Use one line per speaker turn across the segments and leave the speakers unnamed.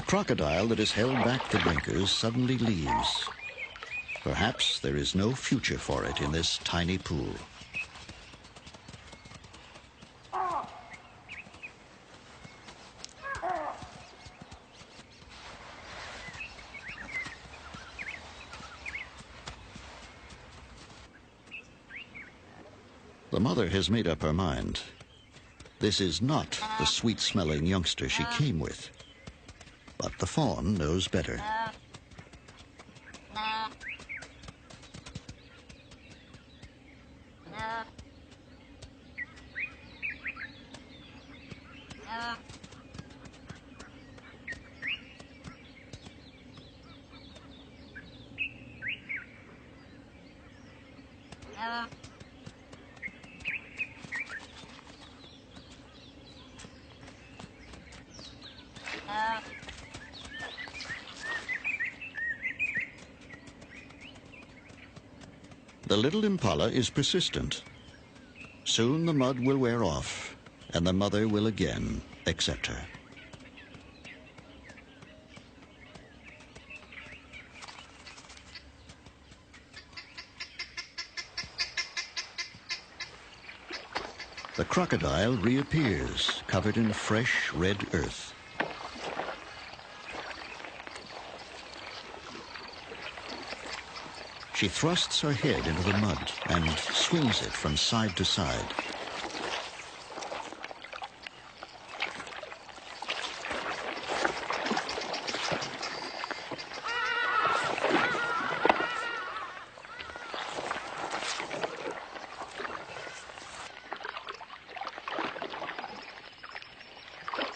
crocodile that has held back the drinkers suddenly leaves. Perhaps there is no future for it in this tiny pool. The mother has made up her mind. This is not the sweet-smelling youngster she came with. But the fawn knows better. The little impala is persistent. Soon the mud will wear off, and the mother will again accept her. The crocodile reappears, covered in fresh red earth. She thrusts her head into the mud and swings it from side to side.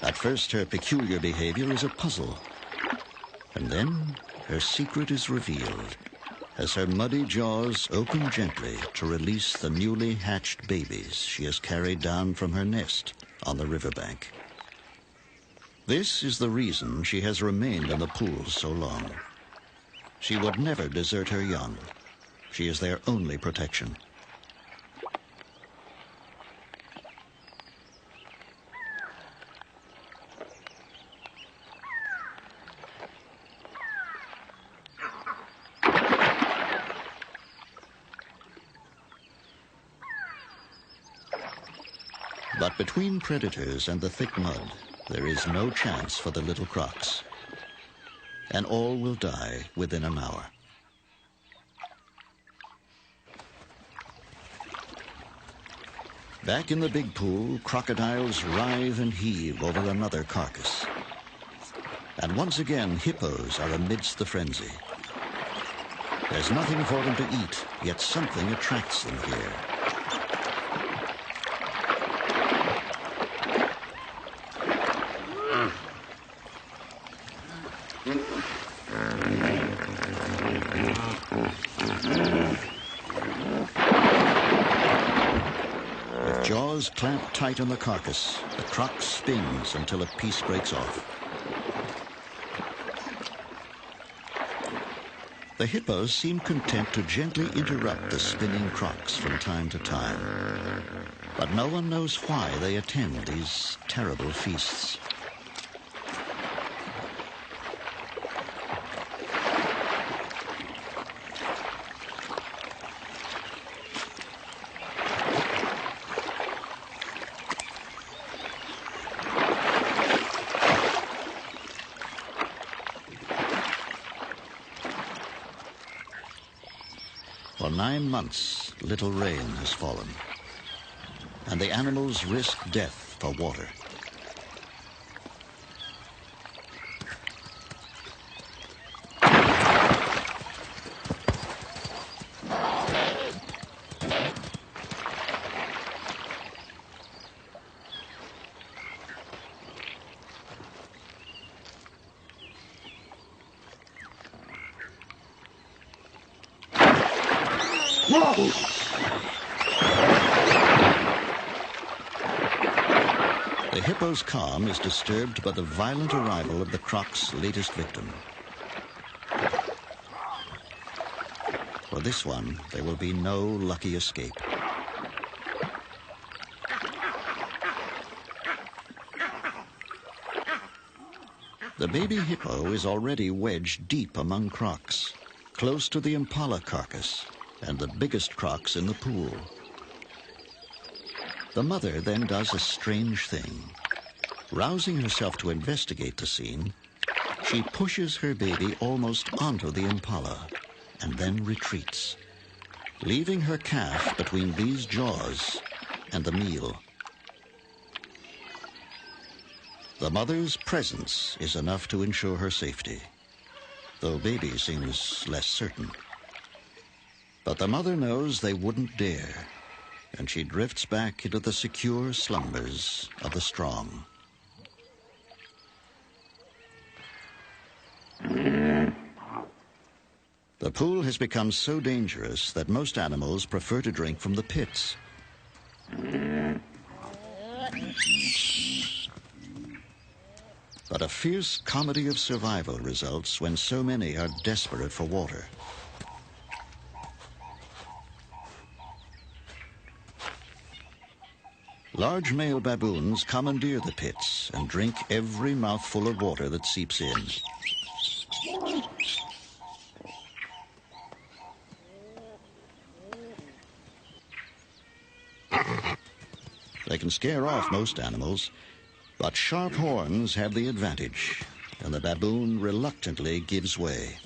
At first, her peculiar behavior is a puzzle, and then her secret is revealed as her muddy jaws open gently to release the newly hatched babies she has carried down from her nest on the riverbank. This is the reason she has remained in the pool so long. She would never desert her young. She is their only protection. But between predators and the thick mud, there is no chance for the little crocs. And all will die within an hour. Back in the big pool, crocodiles writhe and heave over another carcass. And once again, hippos are amidst the frenzy. There's nothing for them to eat, yet something attracts them here. With jaws clamped tight on the carcass, the croc spins until a piece breaks off. The hippos seem content to gently interrupt the spinning crocs from time to time. But no one knows why they attend these terrible feasts. For 9 months, little rain has fallen, and the animals risk death for water. The hippo's calm is disturbed by the violent arrival of the croc's latest victim. For this one, there will be no lucky escape. The baby hippo is already wedged deep among crocs, close to the impala carcass and the biggest crocs in the pool. The mother then does a strange thing. Rousing herself to investigate the scene, she pushes her baby almost onto the impala and then retreats, leaving her calf between these jaws and the meal. The mother's presence is enough to ensure her safety, though baby seems less certain. But the mother knows they wouldn't dare, and she drifts back into the secure slumbers of the strong. The pool has become so dangerous that most animals prefer to drink from the pits. But a fierce comedy of survival results when so many are desperate for water. Large male baboons commandeer the pits and drink every mouthful of water that seeps in. They can scare off most animals, but sharp horns have the advantage, and the baboon reluctantly gives way.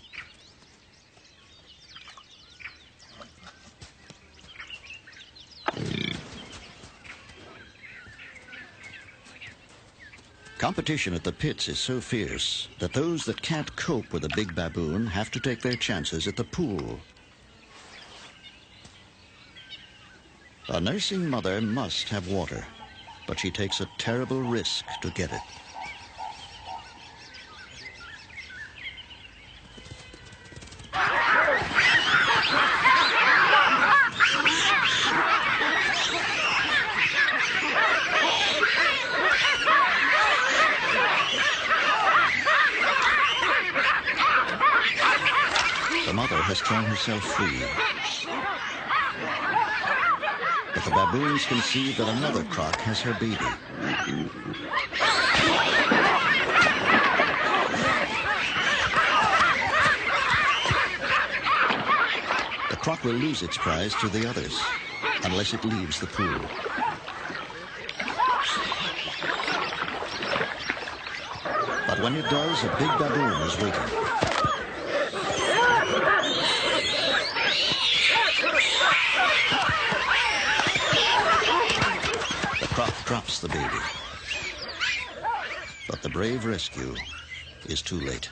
Competition at the pits is so fierce that those that can't cope with a big baboon have to take their chances at the pool. A nursing mother must have water, but she takes a terrible risk to get it. The mother has torn herself free. But the baboons can see that another croc has her baby. The croc will lose its prize to the others unless it leaves the pool. But when it does, a big baboon is waiting. The croc drops the baby, but the brave rescue is too late.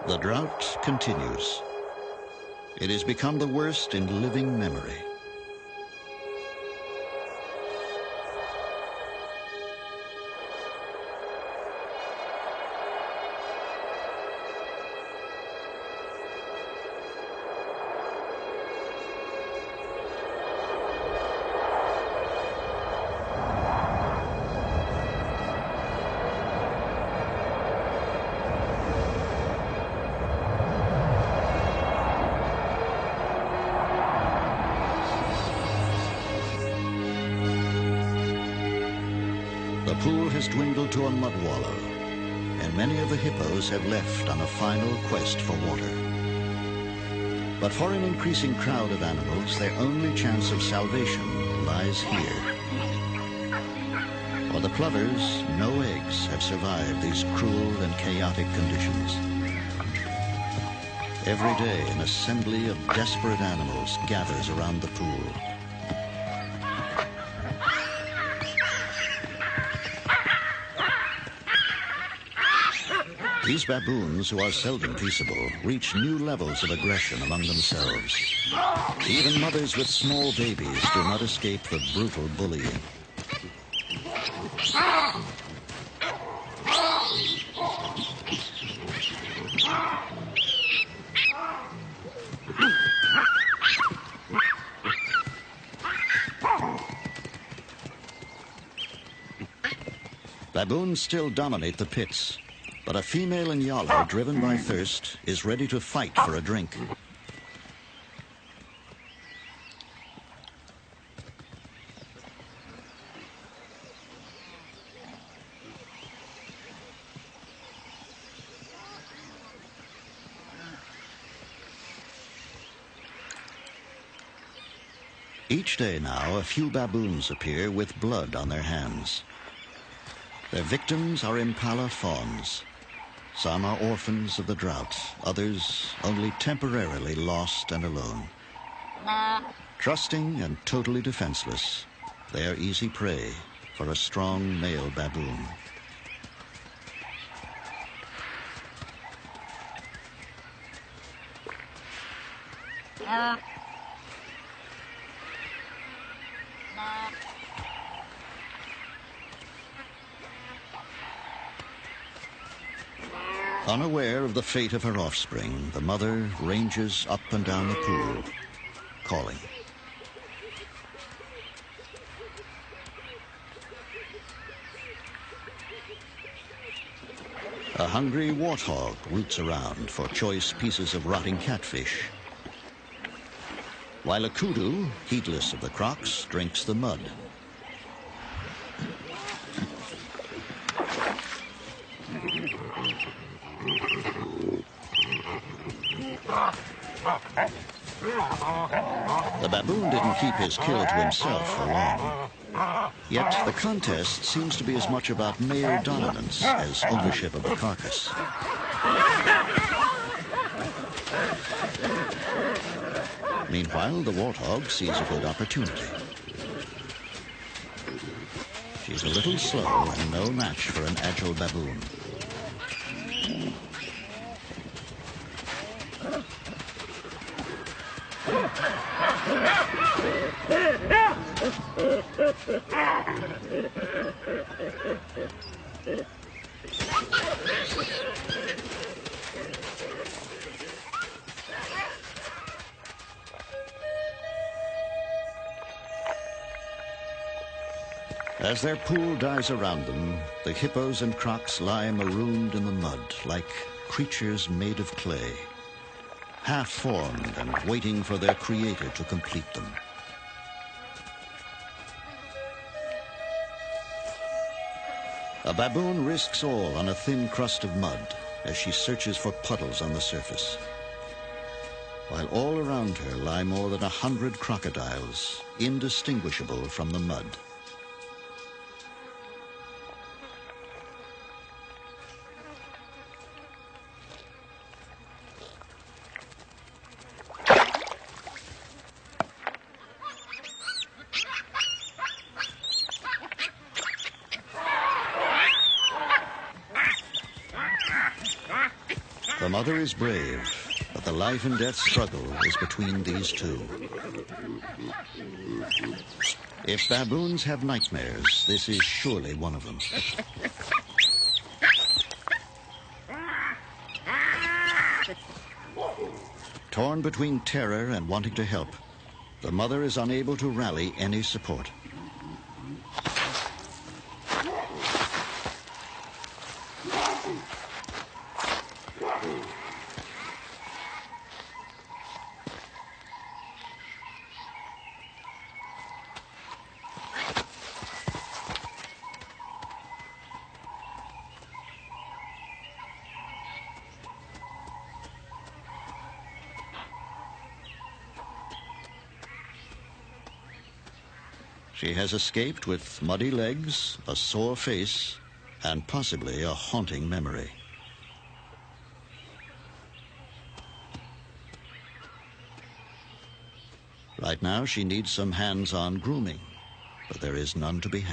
The drought continues. It has become the worst in living memory. The pool has dwindled to a mud wallow, and many of the hippos have left on a final quest for water. But for an increasing crowd of animals, their only chance of salvation lies here. For the plovers, no eggs have survived these cruel and chaotic conditions. Every day, an assembly of desperate animals gathers around the pool. These baboons, who are seldom peaceable, reach new levels of aggression among themselves. Even mothers with small babies do not escape the brutal bullying. Baboons still dominate the pits, but a female Inyala, driven by thirst, is ready to fight for a drink. Each day now, a few baboons appear with blood on their hands. Their victims are impala fawns. Some are orphans of the drought, others only temporarily lost and alone. Trusting and totally defenseless, they are easy prey for a strong male baboon. Unaware of the fate of her offspring, the mother ranges up and down the pool, calling. A hungry warthog roots around for choice pieces of rotting catfish, while a kudu, heedless of the crocs, drinks the mud. The baboon didn't keep his kill to himself for long. Yet the contest seems to be as much about male dominance as ownership of the carcass. Meanwhile, the warthog sees a good opportunity. She's a little slow and no match for an agile baboon. As their pool dies around them, the hippos and crocs lie marooned in the mud like creatures made of clay, half-formed and waiting for their creator to complete them. A baboon risks all on a thin crust of mud as she searches for puddles on the surface, while all around her lie more than 100 crocodiles, indistinguishable from the mud. The mother is brave, but the life and death struggle is between these two. If baboons have nightmares, this is surely one of them. Torn between terror and wanting to help, the mother is unable to rally any support. She has escaped with muddy legs, a sore face, and possibly a haunting memory. Right now, she needs some hands-on grooming, but there is none to be had.